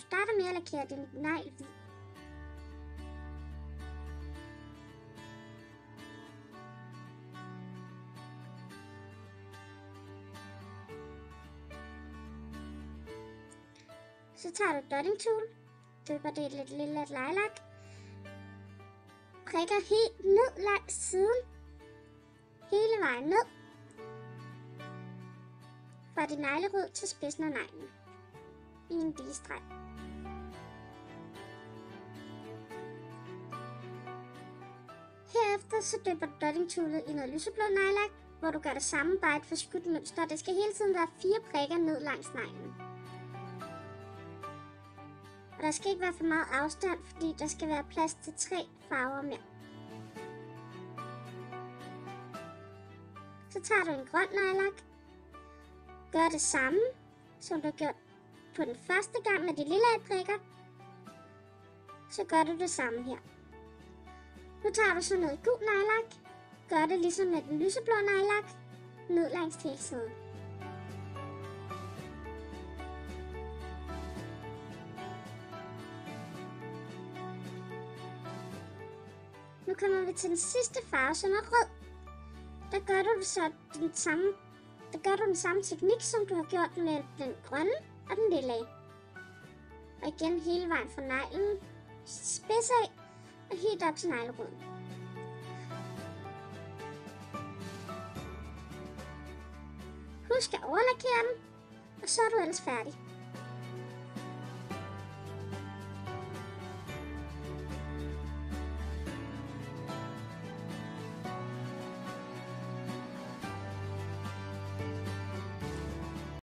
starter med at lakere din negl hvid. Så tager du dotting tool, dypper det i lidt lille lilac, prikker helt ned langs siden, hele vejen ned, fra din neglerod til spidsen af neglen, i en digestreg. Herefter så dypper du dotting toolet i noget lyseblå nejlak, hvor du gør det samme, bare et forskudt mønster. Det skal hele tiden være 4 prikker ned langs neglen. Og der skal ikke være for meget afstand, fordi der skal være plads til 3 farver mere. Så tager du en grøn nejlak, gør det samme, som du gjorde på den første gang med de lille prikker. Så gør du det samme her. Nu tager du så noget gul nejlak, gør det ligesom med den lyseblå nejlak, ned langs hele siden. Nu kommer vi til den sidste farve, som er rød. Der gør du så den samme teknik, som du har gjort med den grønne og den lille. Og igen hele vejen fra neglen, spids af og helt op til negleroden. Husk at overlakere den, og så er du ellers færdig.